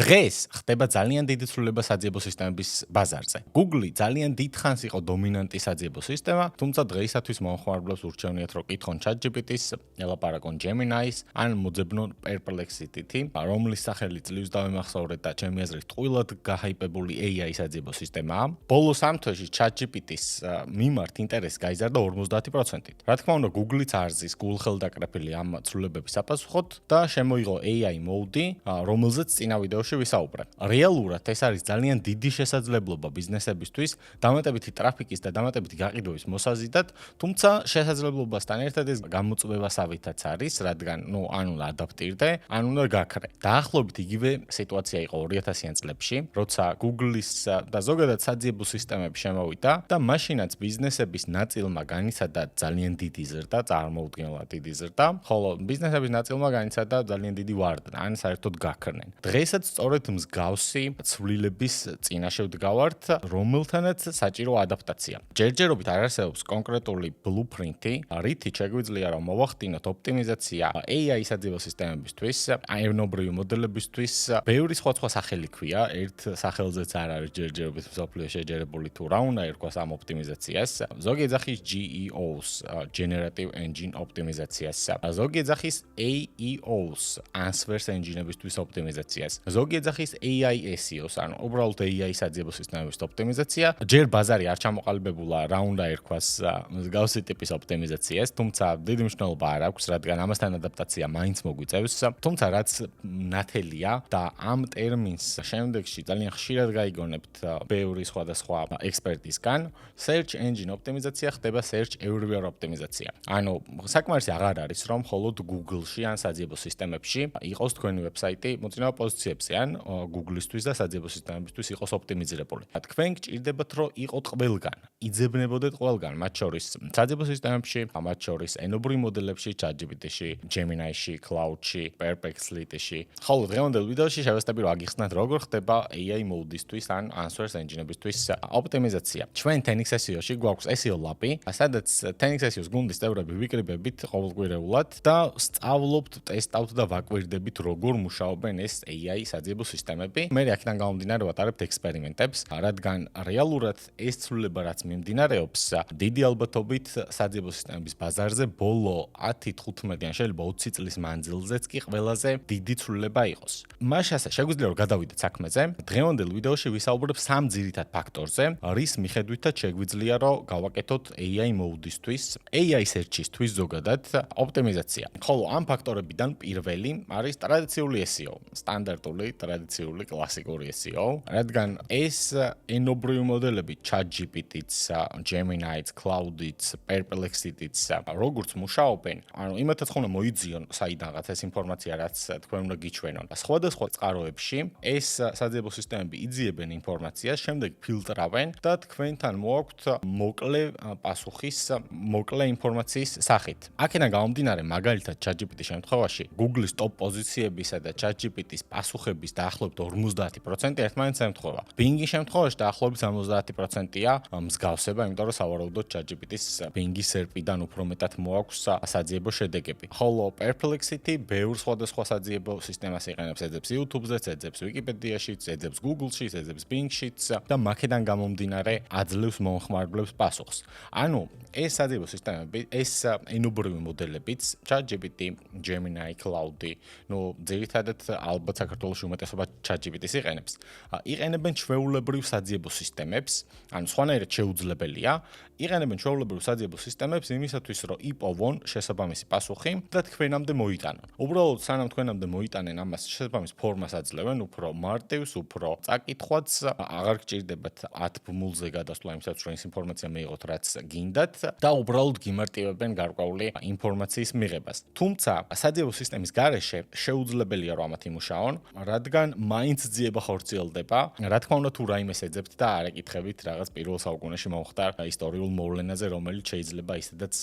დღეს ხდება ძალიან დიდი ცვლილება საძიებო სისტემების ბაზარზე. Google ძალიან დიდხანს იყო დომინანტი საძიებო სისტემა, თუმცა დღეისათვის მომხმარებლებს ურჩევნიათ რომ კითხონ ChatGPT-ს, ელაპარაკონ Gemini-ს, ან მოძებნონ Perplexity-ი, რომლის სახელი ძლივს დავემახსოვრეთ და ჩემი აზრით ტყუილად გაჰაიპებული AI საძიებო სისტემაა. ბოლოს ამ თვეში ChatGPT-ს მიმართ ინტერესი გაიზარდა 50%-ით. რა თქმა უნდა, Google-იც არ ზის გულხელდაკრეფილი ამ ცვლილებების საპასუხოდ და შემოიღო AI mode, რომელზეც წინა ვიდეოში ვისაუბრე. რეალურად ეს არის ძალიან დიდი შესაძლებლობა ბიზნესებისთვის, დამატებითი ტრაფიკის და დამატებითი გაყიდვების მოსაზიდად, თუმცა შესაძლებლობასთან ერთად ეს გამოწვევასავითაც არის, რადგან ან უნდა ადაპტირდე, ან უნდა გაქრე. დაახლოებით იგივე სიტუაცია იყო 2000-იან წლებში, როცა Google-ის და ზოგადად საძიებო სისტემები შემოვიდა და მაშინაც ბიზნესების ნაწილმა განიცადა ძალიან დიდი ზრდა, წარმოუდგენლად დიდი ზრდა, ხოლო ბიზნესების ნაწილმა განიცადა ძალიან დიდი ვარდნა, ან საერთოდ გაქრნენ. დღესაც სწორედ მსგავსი ცვლილების წინაშე ვდგავართ, რომელთანაც საჭირო ადაპტაცია. ჯერჯერობით არ არსებობს კონკრეტული blueprint-ი, რითიც შეგვიძლია რომ მოვახდინოთ ოპტიმიზაცია AI საძიებო სისტემებისთვის, ენობრივი მოდელებისთვის. ბევრი სხვა სახელი ქვია, ერთ სახელზეც არ არის ჯერჯერობით მსოფლიო შეჯერებული თუ რა უნდა ერქვას ამ ოპტიმიზაციას. ზოგი ეძახის GEOs, Generative Engine ოპტიმიზაციას. ზოგი ეძახის AEOs, Answers Engine-ებისთვის ოპტიმიზაციას. ზოგი ეძახის AI SEOs, ანუ უბრალოდ AI საძიებო სისტემების ოპტიმიზაცია. ჯერ ბაზარი არ ჩამოყალიბებულა, რა უნდა ერქვას მსგავსი ტიპის ოპტიმიზაციას, თუმცა დიდი მნიშვნელობა არ აქვს, რადგან ამასთან ადაპტაცია მაინც მოგვიწევს. თუმცა რაც ნათელია და ამ ტერმინს შემდეგში ძალიან ხშირად გაიგონებთ ბევრი სხვადასხვა ექსპერტისგან, search engine ოპტიმიზაცია ხდება search everywhere ოპტიმიზაცია. ანუ საკმარისი აღარ არის, რომ მხოლოდ Google-ში ან საძიებო სისტემებში იყოს თქვენი ვებსაიტი მოწინავე პოზიციებზე ან Google-ისთვის და საძიებო სისტემებისთვის იყოს ოპტიმიზირებული. თქვენ გჭირდებათ, რომ იყოთ ყველგან, იძებნებოდეთ ყველგან, მათ შორის საძიებო სისტემებში, მათ შორის ენობრივ მოდელებში, ChatGPT-ში, Gemini-ში, Cloud-ში, Perplexity-ში. ხოლო დღევანდელ ვიდეოში შევესწრები რომ აგიხსნათ როგორ ხდება AI mode-ისთვის ან Answers Engine-ებისთვის ოპტიმიზაცია. ჩვენ Tenix SEO-ში გვაქვს SEO Lab-ი, სადაც Tenix SEO-ს გუნდის წევრები ვიკრიბებით ყოველკვირეულად და სწავლობთ, ტესტავთ და ვაკვირდებით როგორ მუშაობენ ეს AI საძიებო სისტემები. მე აქედან გამომდინარე ვატარებთ ექსპერიმენტებს, რადგან რეალურად ეს ცვლილება რაც მიმდინარეობს, დიდი ალბათობით საძიებო სისტემების ბაზარზე ბოლო 10-15 ან შეიძლება 20 წლის მანძილზეც კი ყველაზე დიდი ცვლილება იყოს. მაშასა შეგვიძლია რომ გადავიდეთ საქმეზე. დღევანდელ ვიდეოში ვისაუბრებ სამ ძირითად ფაქტორზე, რის მიხედვითაც შეგვიძლია რომ გავაკეთოთ AI mode-ისთვის, AI search-ისთვის ზოგადად ოპტიმიზაცია. ხოლო ამ ფაქტორებიდან პირველი არის ტრადიციული SEO, სტანდარტული, ტრადიციული, კლასიკური SEO, რადგან ეს ენობრივი მოდელები ChatGPT-ც, Gemini-ც, Cloud-იც, Perplexity-ც როგორც მუშაობენ, ანუ იმათაც ხომ მოიძიონ საიდანღაც ეს ინფორმაცია, რაც თქვენ უნდა გიჩვენონ. სხვადასხვა წყაროებში ეს საძიებო სისტემები იძიებენ ინფორმაციას, შემდეგ ფილტრავენ და თქვენთან მოაქვთ მოკლე პასუხის, მოკლე ინფორმაციის სახით. აქედან გამომდინარე, მაგალითად ChatGPT-ის შემთხვევაში, Google-ის ტოპ პოზიციებისა და ChatGPT-ის პასუხების დაახლოებით 50% ერთმანეთს ემთხვევა. Bing-ის შემთხვევაში დაახლოებით 70%-ია მსგავსება, იმიტომ რომ სავარაუდოდ ChatGPT-ის Bing-ის SERP-დან უფრო მეტად მოაქვს საძიებო შედეგები. ხოლო Perplexity ბევრ სხვადასხვა საძიებო სისტემას იყენებს, ეძებს YouTube-ზეც, ეძებს Wikipedia-შიც, ეძებს Google-შიც, ეძებს Bing-შიც და მაქედან გამომდინარე აძლევს მომხმარებლებს პასუხს. ანუ ეს საძიებო სისტემები, ეს ენობრივი მოდელებიც, ChatGPT, Gemini, Cloud-ი, ძირითადად ალბათ საქართველოში უმეტესობა ChatGPT-ს იყენებს. იყენებენ ჩვეულებრივ საძიებო სისტემებს, ანუ სხვანაირად შეუძლებელია, იყენებენ ჩვეულებრივ საძიებო სისტემებს იმისათვის, რომ იპოვონ შესაბამისი პასუხი და თქვენამდე მოიტანონ. უბრალოდ სანამ თქვენამდე მოიტანენ ამას შესაბამის ფორმას აძლევენ, უფრო მარტივს, უფრო წაკითხვაც, აღარ გჭირდებათ 10 ბმულზე გადასვლა იმისათვის, რომ ეს ინფორმაცია მიიღოთ, რაც გინდათ და უბრალოდ გიმარტივებენ გარკვეული ინფორმაციის მიღებას. თუმცა, საძიებო სისტემის გარეშე შეუძლებელია რომ ამათ იმუშაონ, რადგან მაინც ძიება ხორციელდება. რა თქმა უნდა, თუ რაიმეს ეძებთ და არ ეკითხებით რაღაც პირველ საუკუნეში მომხდარ ისტორიულ მოვლენაზე, რომელიც შეიძლება ისედაც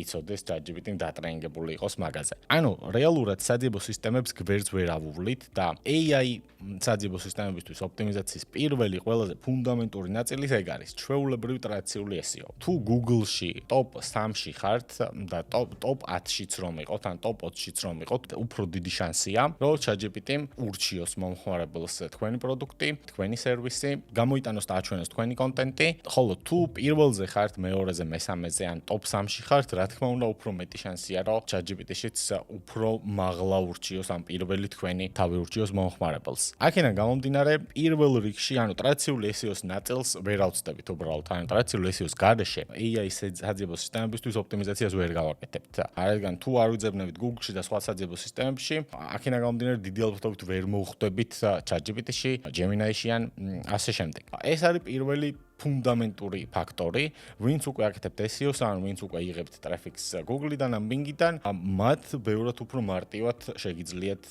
იცოდეს ChatGPT-მ დატრენინგებული იყოს მაგაზე. ანუ რეალურად საძიებო სისტემებს გვერდს ვერ ავუვლით და AI საძიებო სისტემებისთვის ოპტიმიზაციის პირველი ყველაზე ფუნდამენტური ნაწილი ეგ არის ჩვეულებრივი ტრადიციული SEO. თუ Google-ში top 3-ში ხართ და top 10-შიც რომ იყოთ, ან top 20-შიც რომ იყოთ, უფრო დიდი შანსია, რომ ChatGPT-მ ურჩიოს მომხმარებელს თქვენი პროდუქტი, თქვენი სერვისი, გამოიტანოს და აჩვენოს თქვენი კონტენტი, ხოლო თუ პირველზე ხართ, მეორეზე, მესამეზე ან top 3-ში ხართ, რა თქმა უნდა, უფრო მეტი შანსია, რომ ChatGPT-შიც უფრო მაღლა ურჩიოს ამ პირველი თქვენი თავი ურჩიოს მომხმარებელს. აქედან გამომდინარე, პირველ რიგში, ანუ ტრადიციული SEO-ს ნაწილს ვერ ავწდებით უბრალოდ, ანუ ტრადიციული SEO-ს გარეშე AI საძიებო სისტემებისთვის ოპტიმიზაციას ვერ გავაკეთებთ. რადგან თუ არ ვიძებნებით Google-ში და სხვა საძიებო სისტემებში, აქედან გამომდინარე, დიდი ალბათობით ვერ მოხვდებით ChatGPT-ში, Gemini-ში ან ასე შემდეგ. ეს არის პირველი ფუნდამენტური ფაქტორი, ვინც უკვე აკეთებთ SEO-ს, ან ვინც უკვე იღებთ ტრაფიკს Google-დან ან Bing-დან, მათ ბევრად უფრო მარტივად შეგიძლიათ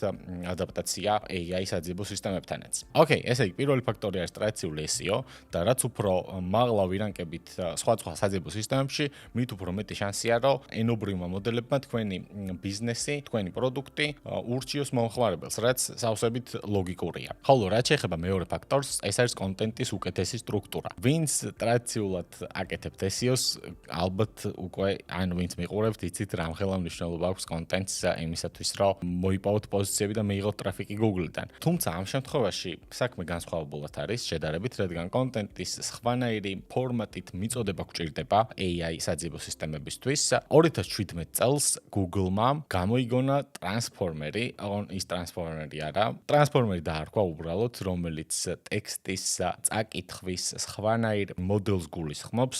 ადაპტაცია AI საძიებო სისტემებთანაც. ოკეი, ესე იგი, პირველი ფაქტორი არის ტრადიციული SEO და რაც უფრო მაღლა ვირანკებით სხვა საძიებო სისტემებში, მით უფრო მეტი შანსია, რომ ენობრივმა მოდელებმა თქვენი ბიზნესი, თქვენი პროდუქტი ურჩიოს მომხმარებელს, რაც სავსებით ლოგიკურია. ხოლო რაც შეეხება მეორე ფაქტორს, ეს არის კონტენტის უკეთესი სტრუქტურა. ვინც ტრადიციულად აკეთებთ SEO-ს, ალბათ უკვე ან ვინც მიყურებთ, იცით რა მხელა მნიშვნელობა აქვს კონტენტს იმისათვის, რომ მოიპოვოთ პოზიციები და მიიღოთ ტრაფიკი Google-დან. თუმცა ამ შემთხვევაში საქმე განსხვავებულად არის შედარებით, რადგან კონტენტის სხვანაირი ფორმატით მიწოდება გვჭირდება AI საძიებო სისტემებისთვის. 2017 წელს Google-მა გამოიგონა ტრანსფორმერი, ის ტრანსფორმერი არა, ტრანსფორმერი დაარქვა უბრალოდ, რომელიც ტექსტის წაკითხვის სხვანაირ მოდელს გულისხმობს.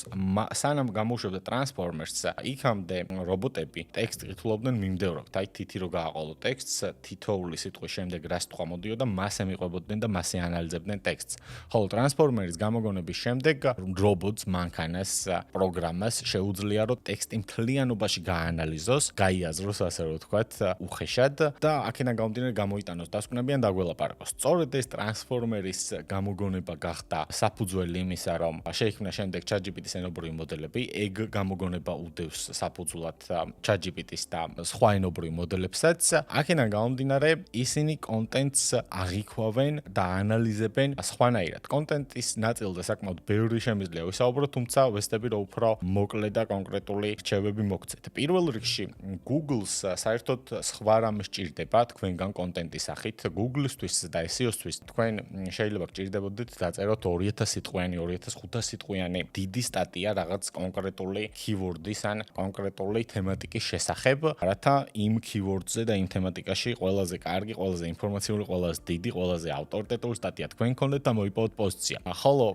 სანამ გამოუშვებდა ტრანსფორმერს, იქამდე რობოტები ტექსტს ყიდულობდნენ მიმდევრობით. აი თითი რო გააყოლო ტექსტს, თითოეული სიტყვის შემდეგ რა სიტყვა მოდიოდა, მასე მიყვებოდნენ და მასე ანალიზებდნენ ტექსტს. ხოლო ტრანსფორმერის გამოგონების შემდეგ რობოტს, მანქანას, პროგრამას შეუძლია რომ ტექსტი მთლიანობაში გაანალიზოს, გაიაზროს, ასე რომ ვთქვათ, უხეშად და აქედან გამომდინარე გამოიტანოს დასკვნები ან დაგველაპარაკოს. სწორედ ეს ტრანსფორმერის გამოგონება გახდა საფუძველი იმისა, რომ შეიქმნა შემდეგ ChatGPT-ის ენობრივი მოდელები, ეგ გამოგონება უდევს საფუძვლად ChatGPT-ის და სხვა ენობრივ მოდელებსაც. აქედან გამომდინარე, ისინი კონტენტს აღიქვავენ და ანალიზებენ სხვანაირად. კონტენტის ნაწილზე საკმაოდ ბევრი შემიძლია ვისაუბროთ, თუმცა ვესწრები რომ უფრო მოკლე და კონკრეტული რჩევები მოგცეთ. პირველ რიგში Google-ს საერთოდ სხვა რამე სჭირდება თქვენგან კონტენტის სახით. Google-ისთვის და SEO-ისთვის თქვენ შეიძლება გჭირდებოდეთ დაწეროთ 2000 სიტყვიანი, 2500 სიტყვიანი დიდი სტატია რაღაც კონკრეტული keyword-ის ან კონკრეტული თემატიკის შესახებ, რათა იმ keyword-ზე და იმ თემატიკაში ყველაზე კარგი, ყველაზე ინფორმაციული, ყველაზე დიდი, ყველაზე ავტორიტეტული სტატია თქვენ გქონდეთ და მოიპოვოთ პოზიცია. ხოლო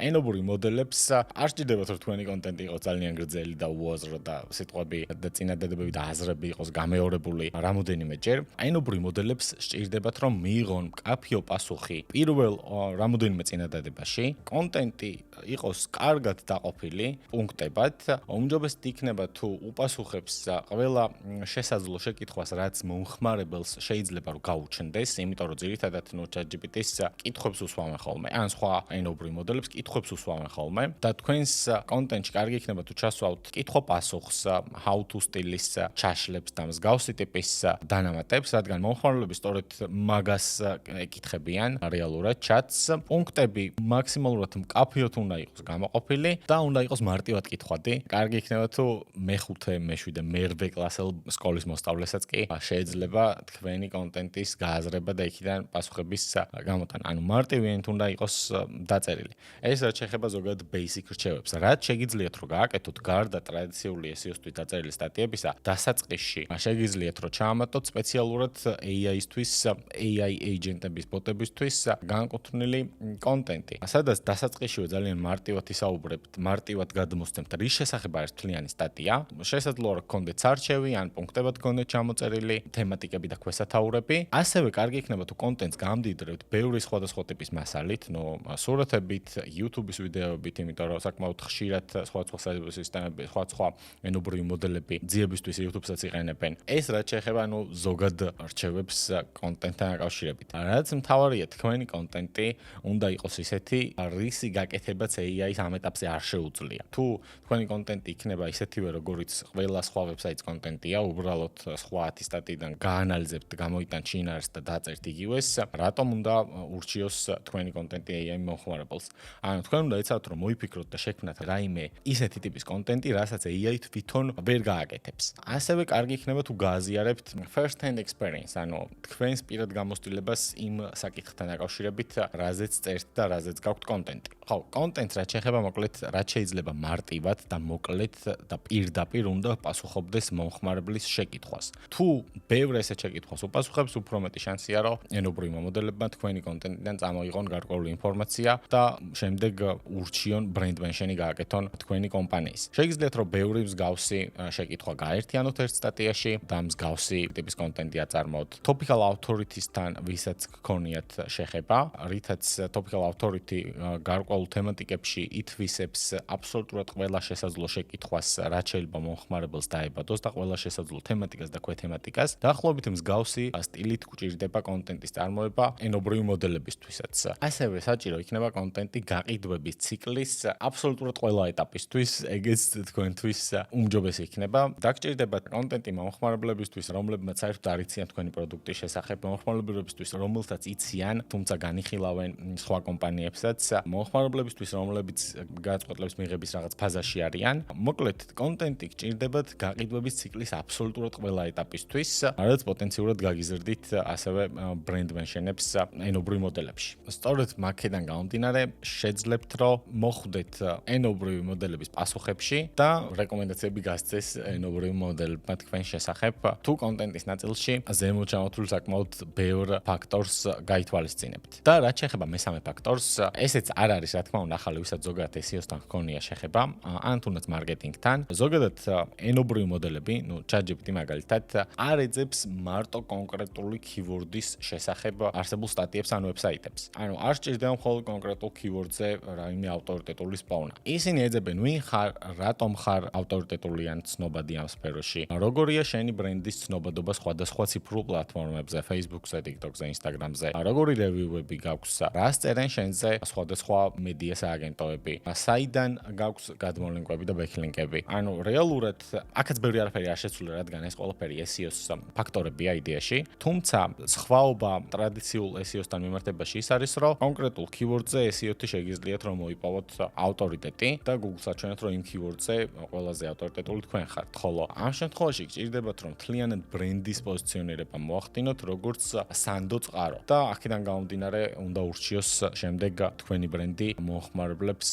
ენობრივ მოდელებს არ სჭირდებათ რომ თქვენი კონტენტი იყოს ძალიან გრძელი და უაზრო და სიტყვები და წინადადებები და აზრები იყოს გამეორებული რამოდენიმეჯერ. ენობრივ მოდელებს სჭირდებათ რომ მიიღონ მკაფიო პასუხი პირველ რამოდენიმე წინადადებაში, კონტენტი იყოს კარგად დაყოფილი პუნქტებად, უმჯობესად იქნება თუ უპასუხებს ყველა შესაძლო შეკითხვას, რაც მომხმარებელს შეიძლება რომ გაუჩნდეს, იმიტომ რომ ძირითადად ChatGPT-ს კითხვებს უსვამენ ხოლმე, ან სხვა ენობრივ მოდელებს კითხვებს უსვამენ ხოლმე და თქვენს კონტენტში კარგი იქნება თუ ჩასვავთ კითხვა-პასუხს, how to სტილის ჩაშლებს და მსგავსი ტიპის დანამატებს, რადგან მომხმარებლები სწორედ მაგას ეკითხებიან რეალურად ჩატს. პუნქტები მაქსიმალურად მკაფიოდ უნდა იყოს გამოყოფილი და უნდა იყოს მარტივად კითხვადი. კარგი იქნება თუ მეხუთე, მეშვიდე, მერვე კლასელ სკოლის მოსწავლესაც კი შეიძლება თქვენი კონტენტის გააზრება და იქიდან პასუხების გამოტანა. ანუ მარტივი უნდა იყოს დაწერილი. ეს რაც შეეხება ზოგადად basic რჩევებს. რაც შეგიძლიათ რომ გააკეთოთ გარდა ტრადიციული SEO-ისთვის დაწერილი სტატიებისა, დასაწყისში შეგიძლიათ რომ ჩაამატოთ სპეციალურად AI-ისთვის, AI agent-ების ბოტებისთვის განკუთვნილი კონტენტი. სადაც დასაწყისშივე ძალიან მარტივად ისაუბრებთ, მარტივად გადმოსცემთ რის შესახებ არის მთლიანი სტატია. შესაძლოა რომ გქონდეთ არჩევი ან პუნქტებად გქონდეთ ჩამოწერილი თემატიკები და ქვესათაურები. ასევე კარგი იქნება თუ კონტენტს გამდიდრებთ ბევრი სხვადასხვა ტიპის მასალით, სურათებით, YouTube-ის ვიდეოებით, იმიტომ რომ საკმაოდ ხშირად სხვადასხვა საძიებო სისტემები, სხვადასხვა ენობრივი მოდელები ძიებისთვის YouTube-საც იყენებენ. ეს რაც შეეხება ზოგად რჩევებს კონტენტთან დაკავშირებით. რაც მთავარია, თქვენი კონტენტი უნდა იყოს ისეთი, რისი გაკეთება გაკეთებაც AI-ს ამ ეტაპზე არ შეუძლია. თუ თქვენი კონტენტი იქნება ისეთივე, როგორიც ყველა სხვა ვებსაიტის კონტენტია, უბრალოდ სხვა ატისტატიდან გაანალიზებთ, გამოიტანთ შინაარსს და დაწერთ იგივეს, რატომ უნდა ურჩიოს თქვენი კონტენტი AI მომხმარებელს? ანუ თქვენ უნდა ეცადოთ, რომ მოიფიქროთ და შექმნათ რაიმე ისეთი ტიპის კონტენტი, რასაც AI თვითონ ვერ გააკეთებს. ასევე კარგი იქნება თუ გააზიარებთ first hand experience, ანუ თქვენს პირად გამოცდილებას იმ საკითხთან დაკავშირებით, რაზეც წერთ და რაზეც გაქვთ კონტენტი. ხო, კონტენტს რაც შეეხება, მოკლედ, რაც შეიძლება მარტივად და მოკლედ და პირდაპირ უნდა პასუხობდეს მომხმარებლის შეკითხვას. თუ ბევრ ესეთ შეკითხვას უპასუხებს, უფრო მეტი შანსია, რომ ენობრივმა მოდელებმა თქვენი კონტენტიდან წამოიღონ გარკვეული ინფორმაცია და შემდეგ ურჩიონ brand mention-ი გააკეთონ თქვენი კომპანიის. შეგიძლიათ, რომ ბევრი მსგავსი შეკითხვა გაერთიანოთ ერთ სტატიაში და მსგავსი ტიპის კონტენტი აწარმოოთ. Topical authority-სთან ვისაც გქონიათ შეხება, რითაც topical authority გარკვეულ თემატიკებში ითვისებს აბსოლუტურად ყველა შესაძლო შეკითხვას, რაც შეიძლება მომხმარებელს დაებადოს და ყველა შესაძლო თემატიკას და ქვეთემატიკას. დაახლოებით მსგავსი სტილით გვჭირდება კონტენტის წარმოება ენობრივი მოდელებისთვისაც. ასევე საჭირო იქნება კონტენტი გაყიდვების ციკლის აბსოლუტურად ყველა ეტაპისთვის, ეგეც თქვენთვის უმჯობესი იქნება. დაგჭირდებათ კონტენტი მომხმარებლებისთვის, რომლებმაც საერთოდ არ იციან თქვენი პროდუქტის შესახებ, მომხმარებლებისთვის, რომელთაც იციან, თუმცა განიხილავენ სხვა კომპანიებსაც, მომხმარებლებისთვის, რომლებიც გადაწყვეტილების მიღების რაღაც ფაზაში არიან. მოკლედ, კონტენტი გჭირდებათ გაყიდვების ციკლის აბსოლუტურად ყველა ეტაპისთვის, რაც პოტენციურად გაგიზრდით ასევე brand mention-ებს ენობრივ მოდელებში. სწორედ მაქედან გამომდინარე, შეძლებთ, რომ მოხვდეთ ენობრივი მოდელების პასუხებში და რეკომენდაციები გასცეს ენობრივ მოდელებმა თქვენ შესახებ, თუ კონტენტის ნაწილში ზემოთ ჩამოთვლილ საკმაოდ ბევრ ფაქტორს გაითვალისწინებთ. და რაც შეეხება მესამე ფაქტორს, ესეც არ არის, რა თქმა უნდა, ახალი, ვისაც ზოგადად SEO-სთან ჰქონია შეხება, ან თუნდაც მარკეტინგთან. ზოგადად ენობრივი მოდელები, ChatGPT მაგალითად, არ ეძებს მარტო კონკრეტული keyword-ის შესახებ არსებულ სტატიებს ან ვებსაიტებს. ანუ არ სჭირდება მხოლოდ კონკრეტულ keyword-ზე რაიმე ავტორიტეტული სპოვნა. ისინი ეძებენ ვინ ხარ, რატომ ხარ ავტორიტეტული ან ცნობადი ამ სფეროში, როგორია შენი ბრენდის ცნობადობა სხვადასხვა ციფრულ პლატფორმებზე, Facebook-ზე, TikTok-ზე, Instagram-ზე, როგორი რევიუები გაქვს, რას წერენ შენზე სხვადასხვა მედია სააგენტოები, საიდან გაქვს გადმოლინკები და ბექლინკები. ანუ რეალურად აქაც ბევრი არაფერი არ შეცვლილა, რადგან ეს ყველაფერი SEO-ს ფაქტორებია იდეაში, თუმცა სხვაობა ტრადიციულ SEO-სთან მიმართებაში ის არის, რომ კონკრეტულ keyword-ზე SEO-თი შეგიძლიათ რომ მოიპოვოთ ავტორიტეტი და Google-ს აჩვენოთ, რომ იმ keyword-ზე ყველაზე ავტორიტეტული თქვენ ხართ. ხოლო ამ შემთხვევაში გჭირდებათ, რომ მთლიანად ბრენდის პოზიციონირება მოახდინოთ, როგორც სანდო წყარო. და აქედან გამომდინარე, უნდა ურჩიოს შემდეგ თქვენი ბრენდი მომხმარებლებს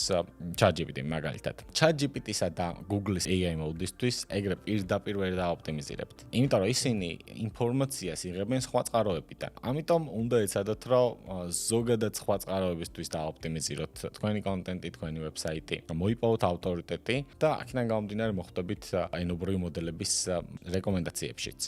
ChatGPT მაგალითად. ChatGPT-სა და Google-ის AI mode-ისთვის ეგრე პირდაპირ ვერ დაოპტიმიზირებთ. იმიტომ რომ ისინი ინფორმაციას იღებენ სხვა წყაროებიდან. ამიტომ უნდა ეცადოთ, რომ ზოგადად სხვა წყაროებისთვის დაოპტიმიზიროთ თქვენი კონტენტი, თქვენი ვებსაიტი, მოიპოვოთ ავტორიტეტი და აქედან გამომდინარე მოხვდებით ენობრივი მოდელების რეკომენდაციებშიც.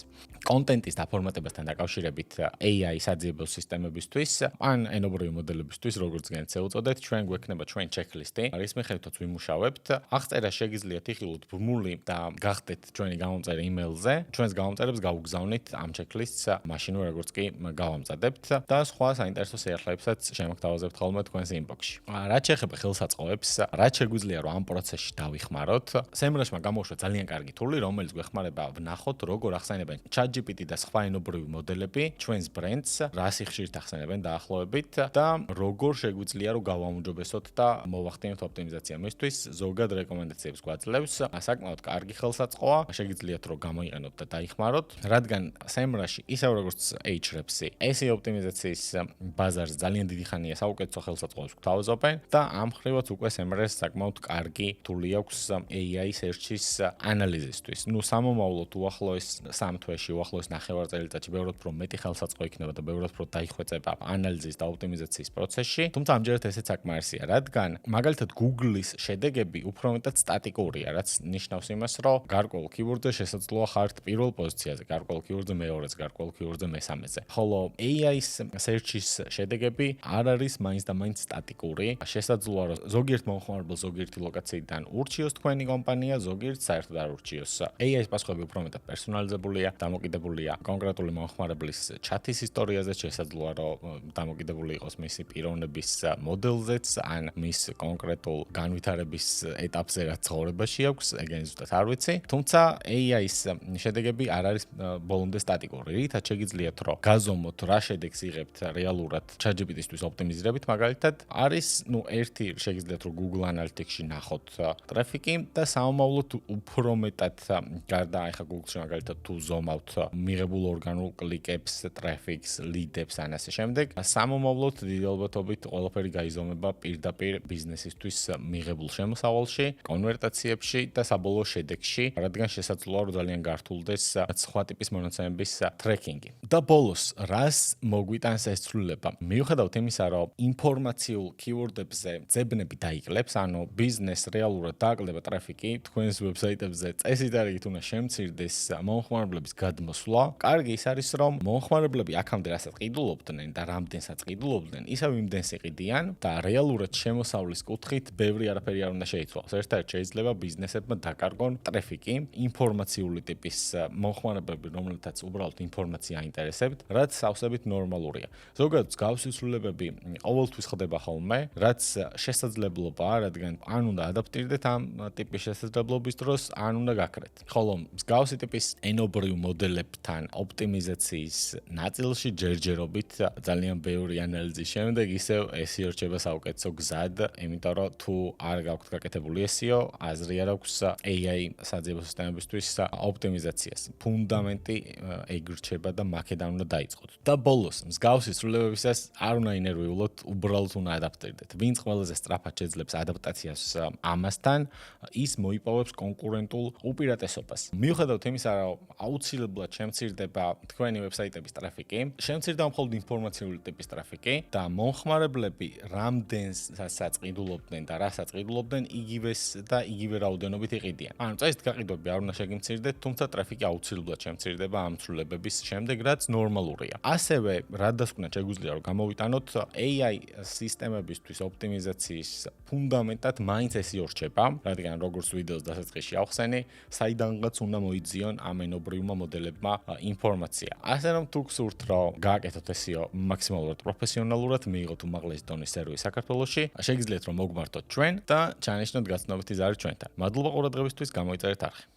კონტენტის დაფორმატებასთან დაკავშირებით AI საძიებო სისტემებისთვის ან ენობრივი მოდელებისთვის, როგორც გენც ეუწოდეთ, ჩვენ გვექნება ჩვენ checklist-ი, რის მიხედვითაც ვიმუშავებთ. აღწერა შეგიძლიათ იხილოთ ბმული და გახდეთ ჩვენი გამომწერი email-ზე. ჩვენს გამომწერებს გავუგზავნით ამ checklist-ს, მაშინვე როგორც კი გავამზადებთ და სხვა საინტერესო სიახლეებსაც შემოგთავაზებთ ხოლმე თქვენს inbox-ში. რაც შეეხება ხელსაწყოებს, რაც შეგვიძლია რომ ამ პროცესში დავიხმაროთ, SEMrush-მა გამოუშვა ძალიან კარგი თული, რომელიც გვეხმარება ვნახოთ, როგორ ახსენებენ ChatGPT და სხვა ენობრივი მოდელები ჩვენს ბრენდს, რა სიხშირით ახსენებენ დაახლოებით და როგორ შეგვიძლია რომ გავაუმჯობესოთ და მოვახდინოთ ოპტიმიზაცია. მისთვის ზოგად რეკომენდაციებს გვაძლევს, საკმაოდ კარგი ხელსაწყოა, შეგიძლიათ რომ გამოიყენოთ და დაიხმაროთ, რადგან SEMrush ისევ როგორც Ahrefs-ი SEO ოპტიმიზაციის ბაზარს ძალიან დიდი ხანია საუკეთესო ხელსაწყოებს გვთავაზობენ და ამ ხრივაც უკვე SEMrush საკმაოდ კარგი თული აქვს AI search-ის ანალიზისთვის. ნუ სამომავლოდ უახლოეს 3 თვეში, უახლოეს 9 წელიწადში ბევრად უფრო მეტი ხელსაწყო იქნება და ბევრად უფრო დაიხვეწება ანალიზის და ოპტიმიზაციის პროცესში. თუმცა ამჯერად ესეც საკმარისია, რადგან მაგალითად Google-ის შედეგები უფრო მეტად სტატიკურია, რაც ნიშნავს იმას, რომ გარკვეულ keyword-ზე შესაძლოა ხართ პირველ პოზიციაზე, გარკვეულ keyword-ზე მეორეზე, გარკვეულ keyword-ზე მესამეზე. ხოლო AI-ის search-ის შედეგები არ არის მაინც და მაინც სტატიკური. შესაძლოა რომ ზოგიერთ მომხმარებელს ზოგიერთი ლოკაციიდან ურჩიოს თქვენი კომპანია, ზოგიერთ საერთოდ არ ურჩიოს. AI-ის პასუხები უფრო მეტად პერსონალიზებულია, დამოკიდებული დამოკიდებულია კონკრეტული მომხმარებლის ჩათის ისტორიაზე, შესაძლოა რომ დამოკიდებული იყოს მისი პიროვნების მოდელზეც, ან მის კონკრეტულ განვითარების ეტაპზე, რაც ცხოვრებაში აქვს, ეგენი ზუსტად არ ვიცი. თუმცა AI-ის შედეგები არ არის ბოლომდე სტატიკური. რითაც შეგიძლიათ რომ გაზომოთ რა შედეგს იღებთ რეალურად ChatGPT-ისთვის ოპტიმიზირებით, მაგალითად, არის, ერთი შეგიძლიათ რომ Google Analytics-ში ნახოთ ტრაფიკი და სამომავლოდ უფრო მეტად გარდა ახლა Google-ში მაგალითად თუ ზომავთ მიღებულ ორგანულ კლიკებს, ტრაფიკს, ლიდებს ან ასე შემდეგ, სამომავლოდ დიდი ალბათობით ყველაფერი გაიზომება პირდაპირ ბიზნესისთვის მიღებულ შემოსავალში, კონვერტაციებში და საბოლოო შედეგში, რადგან შესაძლოა რომ ძალიან გართულდეს სხვა ტიპის მონაცემების ტრეკინგი. და ბოლოს, რას მოგვიტანს ეს ცვლილება? მიუხედავად იმისა, რომ ინფორმაციულ keyword-ებზე ძებნები დაიკლებს, ანუ ბიზნეს რეალურად დააკლდება ტრაფიკი, თქვენს ვებსაიტებზე წესით არ იგით უნდა შემცირდეს მომხმარებლების გადმოსვლა. კარგი ის არის, რომ მომხმარებლები აქამდე რასაც ყიდულობდნენ და რამდენსაც ყიდულობდნენ, ისევ იმდენს იყიდიან და რეალურად შემოსავლის კუთხით ბევრი არაფერი არ უნდა შეიცვალოს. ერთადერთი შეიძლება ბიზნესებმა დაკარგონ ტრაფიკი, ინფორმაციული ტიპის მომხმარებლები, რომელთაც უბრალოდ ინფორმაცია აინტერესებთ, რაც სავსებით ნორმალურია. ზოგადად მსგავსი ცვლილებები ყოველთვის ხდება ხოლმე, რაც შესაძლებლობაა, რადგან ან უნდა ადაპტირდეთ ამ ტიპის შესაძლებლობის დროს, ან უნდა გაქრეთ. ხოლო მსგავსი ტიპის ენობრივ მოდელებთან ოპტიმიზაციის ნაწილში ჯერჯერობით ძალიან ბევრი ანალიზის შემდეგ ისევ SEO რჩება საუკეთესო გზად, იმიტომ რომ თუ არ გაქვთ გაკეთებული SEO, აზრი არ აქვს AI საძიებო სისტემებისთვის ოპტიმიზაციას. ფუნდამენტი ეგ რჩება და მაქედან უნდა დაიწყოთ. და ბოლოს, მსგავსი ცვლილებებისას არ უნდა ინერვიულოთ, უბრალოდ უნდა ადაპტირდეთ. ვინც ყველაზე სწრაფად შეძლებს ადაპტაციას ამასთან, ის მოიპოვებს კონკურენტულ უპირატესობას. მიუხედავად იმისა, რომ აუცილებლად შემცირდება თქვენი ვებსაიტების ტრაფიკი, შემცირდება მხოლოდ ინფორმაციული ტიპის ტრაფიკი და მომხმარებლები რამდენსაც ყიდულობდნენ და რასაც ყიდულობდნენ, იგივეს და იგივე რაოდენობით იყიდიან. ანუ წესით გაყიდვები არ უნდა შეგიმცირდეთ, თუმცა ტრაფიკი აუცილებლად შემცირდება ამ ცვლილებების შემდეგ, რაც ნორმალურია. ასევე, რადასკვნად შეგვიძლია რომ გამოვიტანოთ AI სისტემებისთვის ოპტიმიზაციის ფუნდამენტად მაინც SEO რჩება, რადგან როგორც ვიდეოს დასაწყისში ავხსენი, საიდანღაც უნდა მოიძიონ ამ ენობრივმა მოდელებმა ინფორმაცია. ასე რომ თუ გსურთ რომ გააკეთოთ SEO მაქსიმალურად პროფესიონალურად, მიიღოთ უმაღლესი დონის სერვისი საქართველოში, შეგიძლიათ რომ მოგმართოთ ჩვენ და ჩანიშნოთ გაცნობითი ზარი ჩვენთან. მადლობა ყურადღებისთვის, გამოიწერეთ არხი.